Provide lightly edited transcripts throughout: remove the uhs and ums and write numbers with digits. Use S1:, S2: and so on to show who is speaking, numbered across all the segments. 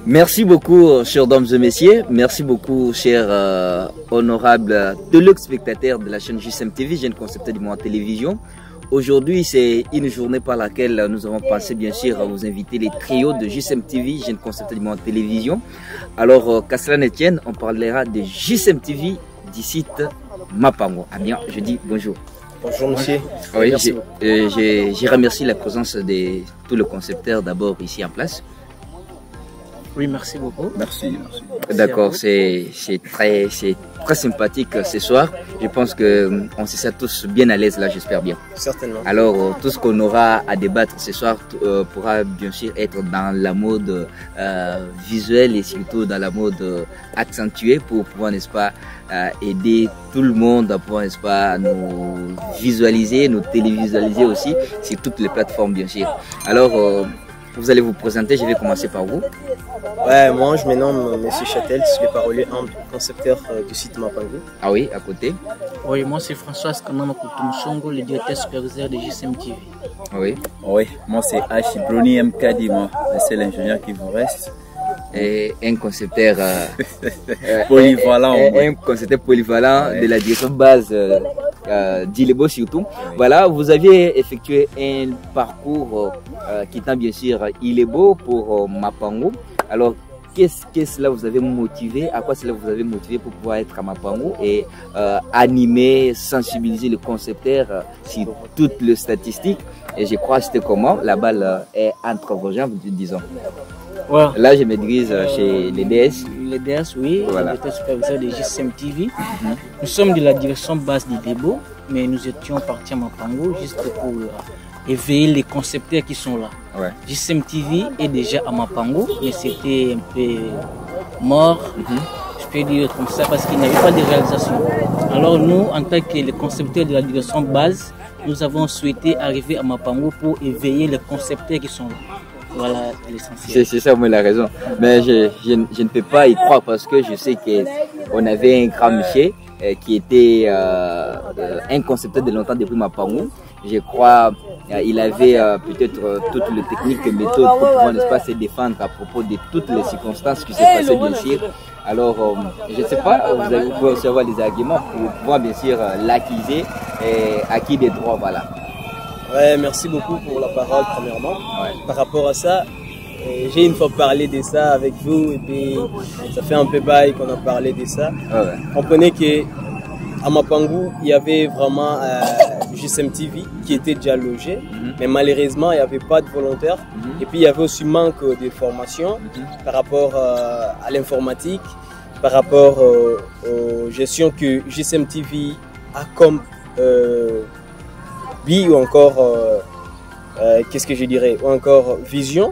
S1: Merci beaucoup, chers dames et messieurs. Merci beaucoup, chers honorables téléspectateurs de la chaîne JSM TV, jeune concepteur du monde télévision. Aujourd'hui, c'est une journée par laquelle nous avons pensé bien sûr à vous inviter les trios de JSM TV, jeune concepteur du monde télévision. Alors, qu'à cela ne tienne, on parlera de JSM TV du site Mapango. Ah bien, je dis bonjour.
S2: Bonjour monsieur.
S1: Oui, j'ai remercié la présence de tous les concepteurs d'abord ici en place.
S2: Oui, merci beaucoup.
S3: Merci.
S1: D'accord, c'est très sympathique ce soir. Je pense que on se sent tous bien à l'aise là, j'espère bien.
S2: Certainement.
S1: Alors, tout ce qu'on aura à débattre ce soir pourra bien sûr être dans la mode visuelle et surtout dans la mode accentuée pour pouvoir, n'est-ce pas, aider tout le monde à pouvoir, n'est-ce pas, nous visualiser, nous télévisualiser aussi sur toutes les plateformes bien sûr. Alors, vous allez vous présenter, je vais commencer par vous.
S2: Ouais, moi je me nomme Monsieur Châtel, je suis le parolier concepteur du site Mapango.
S1: Ah oui, à côté.
S4: Oui, moi c'est François Kanama Koutoumchongo, le directeur superviseur de JSM TV.
S1: Oui.
S3: Oui, moi c'est H. Bruni MKD, moi, c'est l'ingénieur qui vous reste.
S1: Et un concepteur
S3: polyvalent.
S1: Un concepteur polyvalent de la direction base d'Ilebo surtout. Voilà, vous aviez effectué un parcours quittant bien sûr Ilebo pour Mapango. Alors, qu'est-ce que cela vous avait motivé, à quoi cela vous avait motivé pour pouvoir être à Mapango et animer, sensibiliser le concepteur sur toutes les statistiques? Et je crois que c'était comment? La balle est entre vos jambes, disons.
S4: Voilà.
S1: Là, je me dirige chez les DS.
S4: Les DS, oui,
S1: voilà.
S4: Le directeur superviseur de JSM TV. Nous sommes de la direction base d'Ilebo, mais nous étions partis à Mapango juste pour éveiller les concepteurs qui sont là.
S1: Ouais.
S4: JSM TV est déjà à Mapango, mais c'était un peu mort, je peux dire comme ça, parce qu'il n'y avait pas de réalisation. Alors nous, en tant que les concepteurs de la direction base, nous avons souhaité arriver à Mapango pour éveiller les concepteurs qui sont là. Voilà l'essentiel.
S1: C'est ça, moi, la raison. Mais je ne peux pas y croire parce que je sais qu'on avait un grand monsieur qui était un concepteur de longtemps depuis Mapango. Je crois il avait peut-être toutes les techniques et méthodes pour pouvoir, n'est-ce pas, se défendre à propos de toutes les circonstances qui se passaient bien sûr. Alors, je ne sais pas, vous allez pouvoir recevoir des arguments pour pouvoir bien sûr l'acquiser et acquis des droits, voilà.
S2: Ouais, merci beaucoup pour la parole premièrement.
S1: Ouais.
S2: Par rapport à ça, j'ai une fois parlé de ça avec vous et puis ça fait un peu bail qu'on a parlé de ça.
S1: Ouais.
S2: Comprenez que à Mapango, il y avait vraiment JSM TV qui était déjà logé, mais malheureusement, il n'y avait pas de volontaires. Et puis, il y avait aussi manque de formation par rapport à l'informatique, par rapport aux gestions que JSM TV a comme vie ou encore, qu'est-ce que je dirais, ou encore vision,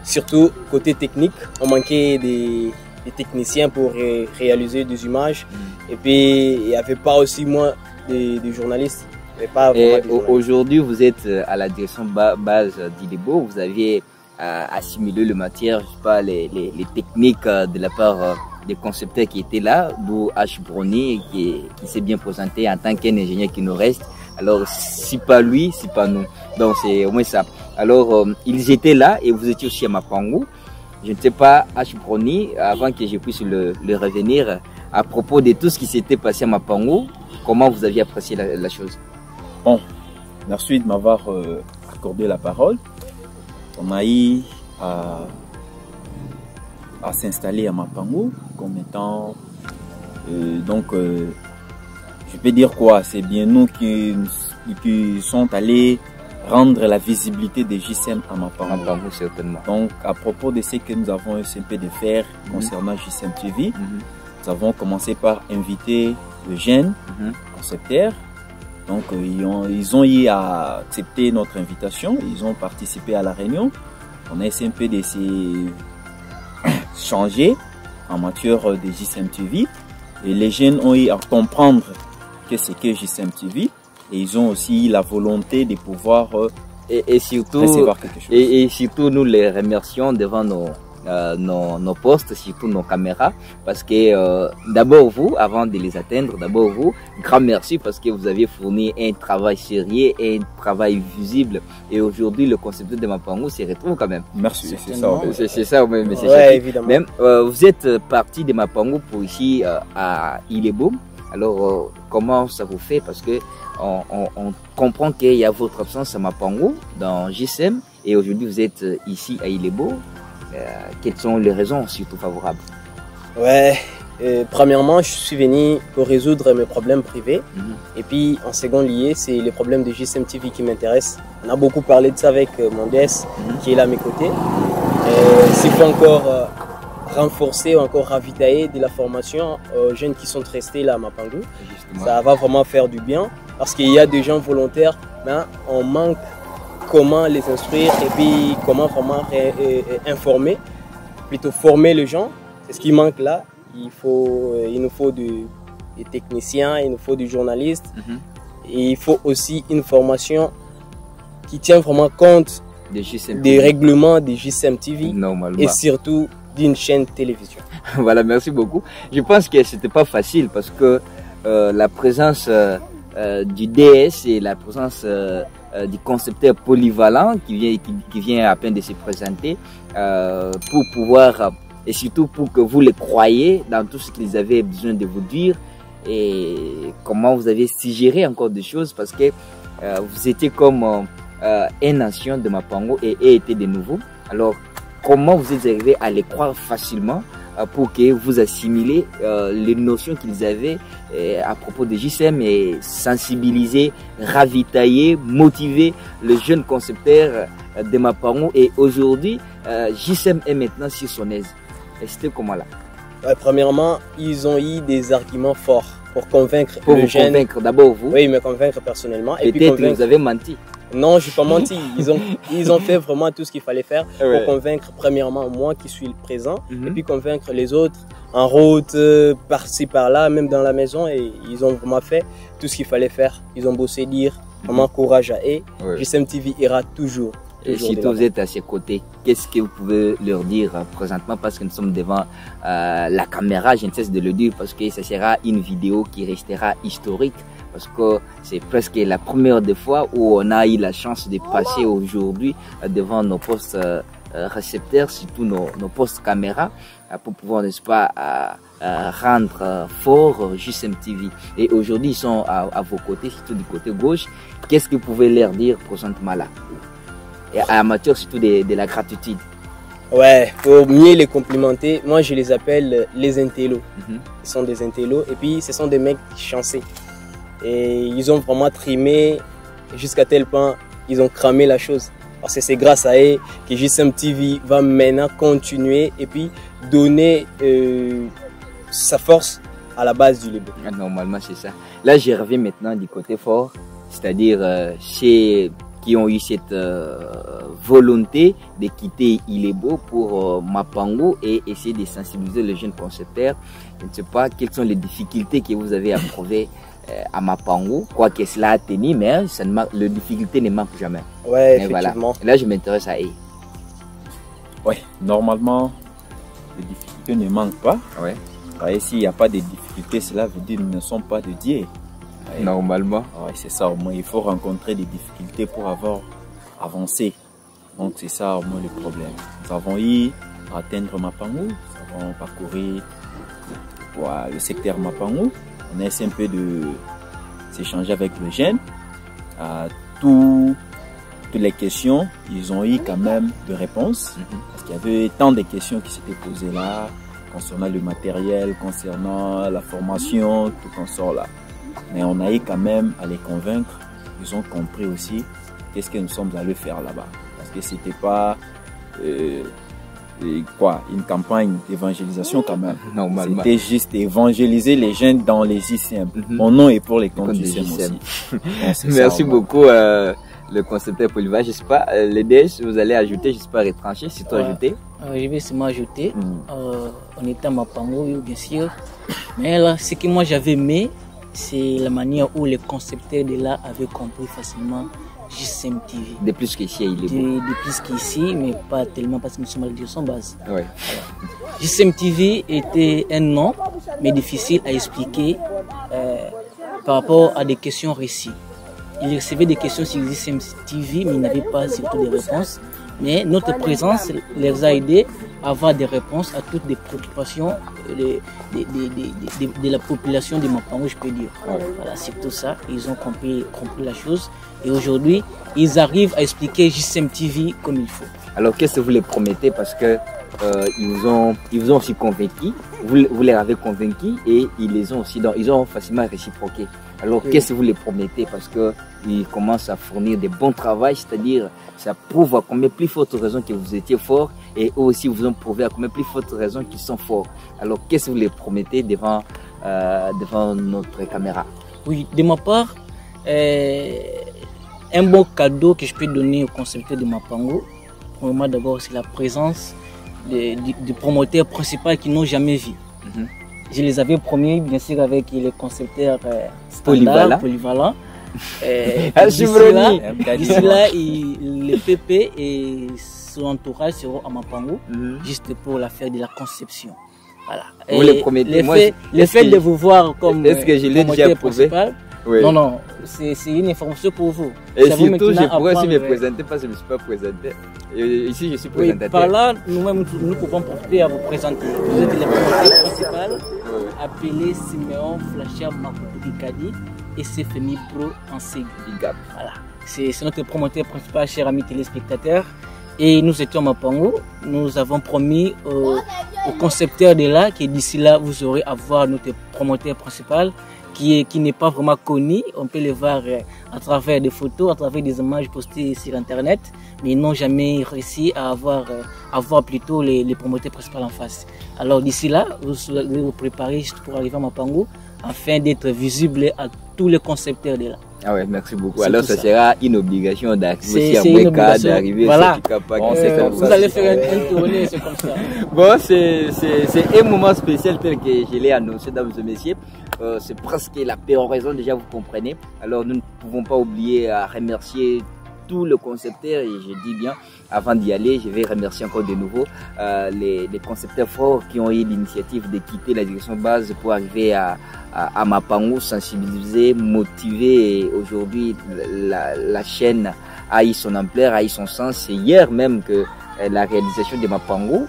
S2: surtout côté technique. On manquait des techniciens pour réaliser des images. Et puis, il n'y avait pas aussi moins de journalistes.
S1: Et aujourd'hui, vous êtes à la direction base d'Ilebo. Vous aviez assimilé le matière, je sais pas, les techniques de la part des concepteurs qui étaient là, d'où H. Bruni qui s'est bien présenté en tant qu'un ingénieur qui nous reste. Alors, si pas lui, si pas nous. Donc, c'est au moins ça. Alors, ils étaient là et vous étiez aussi à Mapango. Je ne sais pas, H. Bruni, avant que je puisse le revenir, à propos de tout ce qui s'était passé à Mapango, comment vous aviez apprécié la chose?
S3: Bon, merci de m'avoir accordé la parole. On a eu à s'installer à Mapango comme étant... je peux dire quoi? C'est bien nous qui sont allés rendre la visibilité des JSM à Mapango.
S1: Certainement.
S3: Donc, à propos de ce que nous avons essayé de faire concernant JSM TV, nous avons commencé par inviter le jeune concepteur. Donc, ils ont eu à accepter notre invitation. Ils ont participé à la réunion. On a essayé un peu de se changer en matière de JSM TV. Et les jeunes ont eu à comprendre que c'est que JSM TV. Et ils ont aussi la volonté de pouvoir
S1: et surtout,
S3: recevoir quelque chose.
S1: Et surtout, nous les remercions devant nos postes, surtout nos caméras, parce que d'abord vous, avant de les atteindre, d'abord vous, grand merci parce que vous avez fourni un travail sérieux et un travail visible. Et aujourd'hui, le concept de Mapango s'y retrouve quand même.
S3: Merci, c'est ça.
S1: C'est ça, mais c'est
S2: ouais, évidemment.
S1: Même, vous êtes parti de Mapango pour ici à Ilebo. Alors, comment ça vous fait? Parce que on comprend qu'il y a votre absence à Mapango dans GSM et aujourd'hui vous êtes ici à Ilebo. Quelles sont les raisons surtout favorables?
S2: Ouais, premièrement, je suis venu pour résoudre mes problèmes privés. Et puis, en second lieu, c'est les problèmes de GSM TV qui m'intéressent. On a beaucoup parlé de ça avec mon DS qui est là à mes côtés. S'il faut encore renforcer ou encore ravitailler de la formation aux jeunes qui sont restés là à Mapango, ça va vraiment faire du bien parce qu'il y a des gens volontaires, mais on manque comment les instruire et puis comment vraiment informer, plutôt former les gens. C'est ce qui manque là. Il nous faut des techniciens, il nous faut des journalistes. Et il faut aussi une formation qui tient vraiment compte des règlements des GSM TV et surtout d'une chaîne télévision.
S1: Voilà, merci beaucoup. Je pense que c'était pas facile parce que la présence du DS et la présence du concepteur polyvalent qui vient à peine de se présenter pour pouvoir et surtout pour que vous les croyiez dans tout ce qu'ils avaient besoin de vous dire et comment vous avez suggéré encore des choses parce que vous étiez comme un ancien de Mapango et était de nouveau. Alors comment vous êtes arrivé à les croire facilement pour que vous assimilez les notions qu'ils avaient à propos de JSM et sensibiliser, ravitailler, motiver le jeune concepteur de Mapango. Et aujourd'hui, JSM est maintenant sur son aise. Et c'était comment là?
S2: Ouais, premièrement, ils ont eu des arguments forts pour convaincre
S1: pour
S2: le
S1: vous
S2: jeune.
S1: Convaincre d'abord vous?
S2: Oui, me convaincre personnellement.
S1: Et peut-être que vous avez menti.
S2: Non, je n'ai pas menti. Ils ont fait vraiment tout ce qu'il fallait faire pour convaincre premièrement moi qui suis présent et puis convaincre les autres en route, par-ci, par-là, même dans la maison. Et ils ont vraiment fait tout ce qu'il fallait faire. Ils ont bossé dire vraiment courage à eux. GSM TV ira toujours.
S1: Et surtout vous êtes à ses côtés, qu'est-ce que vous pouvez leur dire présentement parce que nous sommes devant la caméra, je ne cesse de le dire parce que ce sera une vidéo qui restera historique parce que c'est presque la première des fois où on a eu la chance de passer aujourd'hui devant nos postes récepteurs, surtout nos postes caméra pour pouvoir, n'est-ce pas, rendre fort GSM TV. Et aujourd'hui ils sont à vos côtés, surtout du côté gauche. Qu'est-ce que vous pouvez leur dire présentement là? Et à matière surtout de la gratitude.
S2: Ouais, pour mieux les complimenter, moi je les appelle les intellos. Ils sont des intellos et puis ce sont des mecs chanceux. Et ils ont vraiment trimé jusqu'à tel point, ils ont cramé la chose. Parce que c'est grâce à eux que GSM TV va maintenant continuer et puis donner sa force à la base du Libo.
S1: Normalement c'est ça. Là je reviens maintenant du côté fort, c'est-à-dire chez qui ont eu cette volonté de quitter Ilebo pour Mapango et essayer de sensibiliser les jeunes concepteurs. Je ne sais pas quelles sont les difficultés que vous avez approuvées à Mapango, quoi que cela a tenu, mais les difficultés ne manquent jamais.
S2: Ouais, mais effectivement.
S1: Voilà. Là, je m'intéresse à eux.
S3: Ouais, normalement, les difficultés ne manquent pas.
S1: Ouais.
S3: Et s'il n'y a pas de difficultés, cela veut dire qu'ils ne sont pas de Dieu. Ouais.
S1: Normalement.
S3: Ouais, c'est ça, au moins il faut rencontrer des difficultés pour avoir avancé. Donc c'est ça au moins le problème. Nous avons eu à atteindre Mapango, nous avons parcouru le secteur Mapango. On a essayé un peu de s'échanger avec le jeune. Toutes les questions, ils ont eu quand même de réponses. Parce qu'il y avait tant de questions qui s'étaient posées là, concernant le matériel, concernant la formation, tout qu'on sort là. Mais on a eu quand même à les convaincre. Ils ont compris aussi qu'est-ce que nous sommes allés faire là-bas. Parce que c'était pas une campagne d'évangélisation quand même.
S1: Normalement.
S3: C'était juste évangéliser les jeunes dans les ICM. Mon nom est pour les comptes ICM aussi.
S1: Merci beaucoup le concepteur polyvalent. Je sais pas, les DS, vous allez ajouter, je sais pas, retrancher, c'est toi ajouter.
S4: Je vais seulement ajouter. On était à Mapango, bien sûr. Mais là, ce que moi j'avais aimé, c'est la manière où les concepteurs de là avaient compris facilement JSM TV.
S1: De plus qu'ici, il est beau.
S4: De plus qu'ici, mais pas tellement parce que nous sommes à la direction base.
S1: Ouais.
S4: JSM TV était un nom, mais difficile à expliquer par rapport à des questions récits. Il recevait des questions sur JSM TV, mais il n'avait pas surtout des réponses. Mais notre présence les a aidés à avoir des réponses à toutes les préoccupations de la population de Mapango, je peux dire.
S1: Ouais.
S4: Voilà, c'est tout ça. Ils ont compris la chose. Et aujourd'hui, ils arrivent à expliquer JSM TV comme il faut.
S1: Alors, qu'est-ce que vous les promettez? Parce que ils vous ont aussi convaincus, vous les avez convaincus et ils ont facilement réciproqué. Alors, oui. Qu'est-ce que vous les promettez? Parce que ils commencent à fournir des bons travaux, c'est-à-dire ça prouve à combien plus forte raison que vous étiez fort et eux aussi vous ont prouvé à combien plus forte raison qu'ils sont forts. Alors, qu'est-ce que vous les promettez devant notre caméra? Oui,
S4: de ma part, un bon cadeau que je peux donner aux concepteurs de Mapango, pour moi d'abord, c'est la présence du promoteur principal qu'ils n'ont jamais vu. Je les avais promis, bien sûr, avec les concepteurs polyvalents. D'ici là, le PP et son entourage seront à Mapango, juste pour la faire de la conception. Voilà.
S1: Vous les promettez?
S4: Le fait de vous voir comme
S1: promoteur principal,
S4: oui. Non, c'est une information pour vous.
S1: Et surtout, je pourrais aussi me présenter parce que je ne me suis pas présenté. Ici, je suis présentateur.
S4: Oui, par là, nous-mêmes, nous pouvons porter à vous présenter. Vous êtes le promoteur principal, appelé Siméon Flasher Makoukoudi et CFMI Pro en Ségui. Voilà. C'est notre promoteur principal, chers amis téléspectateurs. Et nous étions à Mapango. Nous avons promis aux concepteurs de là que d'ici là, vous aurez à voir notre promoteur principal qui n'est pas vraiment connu. On peut le voir à travers des photos, à travers des images postées sur Internet, mais ils n'ont jamais réussi à voir plutôt les promoteurs principaux en face. Alors d'ici là, vous devez vous préparer juste pour arriver à Mapango afin d'être visible à tous les concepteurs de là.
S1: Ah ouais, merci beaucoup. Alors ça sera une obligation d'arriver à Mweka, d'arriver
S4: voilà.
S1: Vous
S4: allez faire un tournée, c'est comme ça.
S1: Bon, c'est un moment spécial tel que je l'ai annoncé, dames et messieurs. C'est presque la péroraison, déjà vous comprenez. Alors nous ne pouvons pas oublier à remercier tous les concepteurs, et je dis bien, avant d'y aller, je vais remercier encore de nouveau les concepteurs forts qui ont eu l'initiative de quitter la direction base pour arriver à Mapango, sensibiliser, motiver. Et aujourd'hui, la chaîne a eu son ampleur, a eu son sens. C'est hier même que la réalisation de Mapango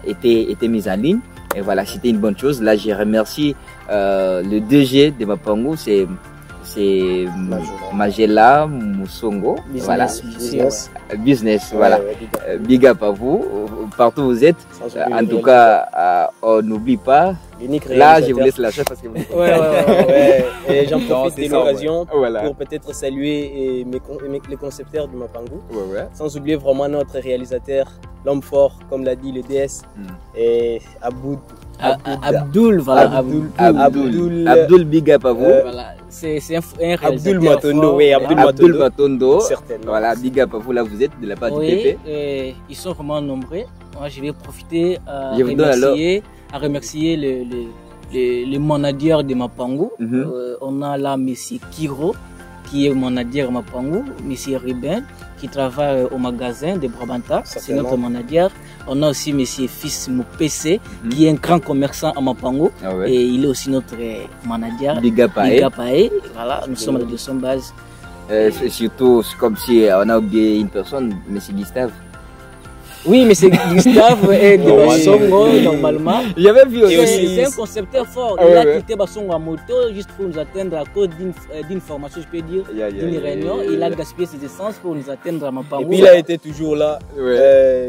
S1: était mise en ligne. Et voilà, c'était une bonne chose. Là, je remercie le DG de Mapango, c'est Magela Moussongo. Business, voilà. Big up à vous, partout où vous êtes. En tout cas, on n'oublie pas. Là, je vous laisse la chef parce que vous
S2: Et j'en profite de l'occasion pour peut-être saluer les concepteurs du Mapango. Sans oublier vraiment notre réalisateur, l'homme fort, comme l'a dit le DS, et
S4: Abdoul, voilà.
S1: Abdoul, big up à vous.
S4: Voilà. C'est un réalisateur
S2: Abdoul Matondo,
S1: oui, Abdoul Matondo.
S2: Certainement.
S1: Voilà, big up à vous, là vous êtes de la part du PP.
S4: Ils sont vraiment nombreux. Moi, je vais profiter à remercier le manager de Mapango. On a là M. Kiro, qui est manager à Mapango, M. Ribin, qui travaille au magasin de Brabanta, c'est notre manager. On a aussi M. Fils Moupessé, qui est un grand commerçant à Mapango, et il est aussi notre manager.
S1: Big up à eux.
S4: Voilà, nous sommes à la direction base.
S1: Surtout, c'est comme si on a oublié une personne, M. Gustave.
S4: Oui, mais c'est Gustave et de Basongo, normalement.
S1: J'avais vu aussi.
S4: C'est un concepteur fort. Il a quitté Basongo à moto juste pour nous atteindre à cause d'une formation, je peux dire, d'une réunion. Il a gaspillé ses essences pour nous atteindre à Mapango.
S2: Et puis il a été toujours là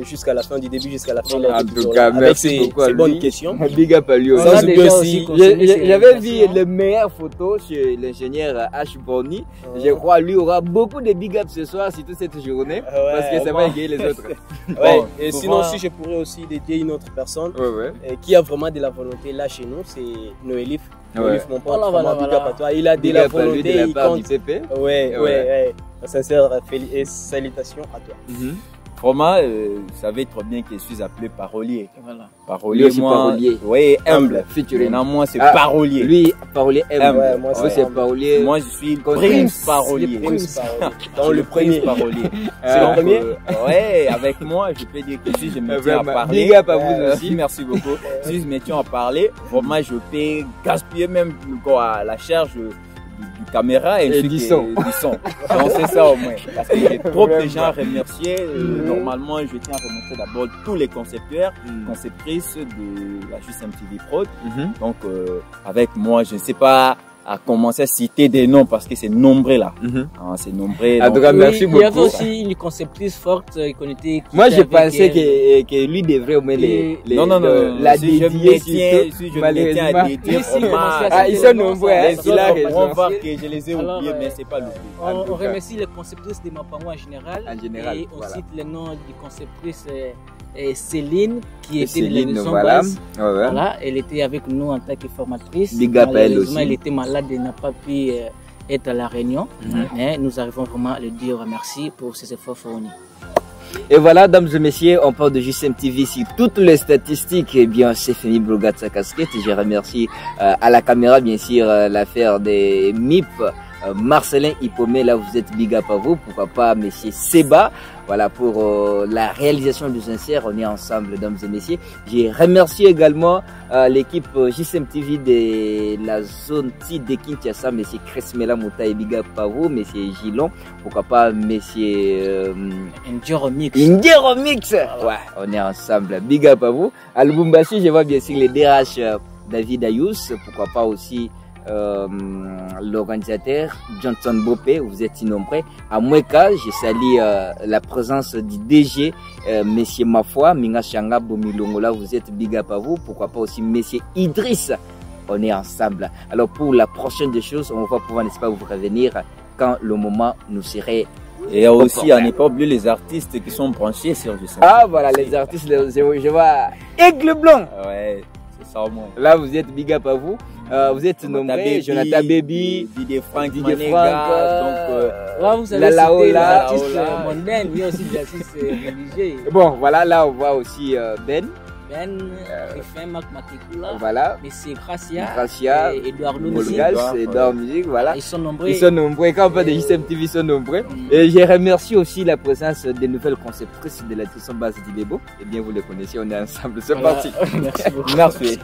S2: jusqu'à la fin du début, jusqu'à la fin.
S1: En tout cas, merci beaucoup à lui.
S2: Bonne question.
S1: Big up à lui aussi. J'avais vu les meilleures photos chez l'ingénieur H. Boni. Je crois lui aura beaucoup de big up ce soir, surtout cette journée, parce que ça va égayer les autres.
S2: Et sinon, si je pourrais aussi dédier une autre personne qui a vraiment de la volonté là chez nous, c'est Noélif. Noélif, mon pote, big up à toi. Il a de la volonté, il compte. Sincère salutations à toi.
S3: Vraiment, vous savez trop bien que je suis appelé parolier.
S4: Voilà.
S3: Parolier,
S1: Lui,
S3: moi,
S1: parolier.
S3: oui, humble.
S1: Featuring.
S3: Maintenant, moi, c'est
S1: Ah,
S3: parolier.
S1: Lui, parolier M.
S2: Ouais, moi,
S1: Moi, c'est parolier.
S3: Moi, je suis
S1: Prince.
S3: Prince parolier.
S2: Prince parolier.
S3: Dans
S2: Dans le premier.
S3: parolier.
S2: C'est le premier?
S3: Ouais, avec moi, je peux dire que si je me tiens à
S1: Vraiment.
S3: parler.
S1: Big up à vous aussi.
S3: Merci beaucoup. Si je me tiens à parler, vraiment, je peux gaspiller même quoi, la charge du caméra et
S1: du son.
S3: Donc c'est ça au moins. Parce que j'ai trop de gens à remercier. Normalement, je tiens à remercier d'abord tous les concepteurs, conceptrices de la Juste MTV Prod. Donc avec moi, je ne sais pas à commencer à citer des noms parce que c'est nombreux là. C'est nombreux.
S1: En tout cas, merci
S4: Il y avait
S1: beaucoup.
S4: aussi une conceptrice forte qu'on était.
S1: Moi, je pensais que lui devrait au moins la
S3: si je
S1: dédier
S3: me tiens, si je me tiens à dédier,
S1: Ah, ils sont nombreux, hein,
S3: les
S1: il a
S3: autres vont
S1: raison.
S3: voir que je les ai
S4: Alors,
S3: oubliés, mais c'est pas l'oublié.
S4: On remercie les conceptrices de Mapango en général.
S1: En général,
S4: Et on
S1: voilà.
S4: cite le nom du conceptrice Céline, qui était
S1: Céline,
S4: de la
S1: voilà.
S4: base.
S1: Ouais, ouais.
S4: Voilà, elle était avec nous en tant que formatrice.
S1: Big up à elle
S4: Malheureusement,
S1: aussi.
S4: elle était malade et n'a pas pu être à la réunion. Mais nous arrivons vraiment à le dire merci pour ses efforts fournis.
S1: Et voilà, dames et messieurs, on parle de JSM TV sur toutes les statistiques. Eh bien, c'est Femi Brogat sa casquette. Je remercie à la caméra, bien sûr, l'affaire des MIP. Marcelin Ipomé, là vous êtes big up à vous, pourquoi pas monsieur Seba, voilà pour la réalisation du sincère, on est ensemble dames et messieurs. J'ai remercié également l'équipe JSM TV de la zone T de Kinshasa, monsieur Chris Mela Mouta et big up à vous, monsieur Gilon, pourquoi pas monsieur
S4: Indioro Mix.
S1: Indioro Mix, ouais, on est ensemble, big up à vous. À Lubumbashi, je vois bien sûr les DRH David Ayous, pourquoi pas aussi l'organisateur Johnson Bopé, vous êtes innombreux. À Mweka, je salue la présence du DG Monsieur Mafoi, Minga Changa Bomilongola, vous êtes big up à vous. Pourquoi pas aussi Monsieur Idriss, on est ensemble. Alors pour la prochaine des choses, on va pouvoir, n'est-ce pas, vous revenir quand le moment nous serait.
S3: Et aussi, à ne pas oublier les artistes qui sont branchés sur JSM.
S1: Ah voilà, les artistes, je vois Aigle Blanc.
S3: Ouais, c'est ça au moins.
S1: Là, vous êtes big up à vous. Vous êtes nombreux, Jonathan Baby,
S3: Didier Frank,
S1: Didier
S3: Manega,
S1: Frank,
S4: Là, vous avez
S1: la
S4: cité
S1: Laola,
S4: l'artiste mondaine, il y a aussi des artistes religieux.
S1: Bon, voilà, là on voit aussi Ben,
S4: Griffin, Marc Matekula,
S1: voilà,
S4: Monsieur Gracia,
S1: Gracia,
S4: et Edouard
S1: Molgas, Edouard Musique, voilà.
S4: Ils sont nombreux.
S1: Ils sont nombreux, quand on parle de JSM TV, ils sont nombreux. Et je remercie aussi la présence des nouvelles conceptrices de la direction base d'Ilebo. Eh bien, vous les connaissez, on est ensemble, c'est parti.
S4: Merci beaucoup.
S3: Merci.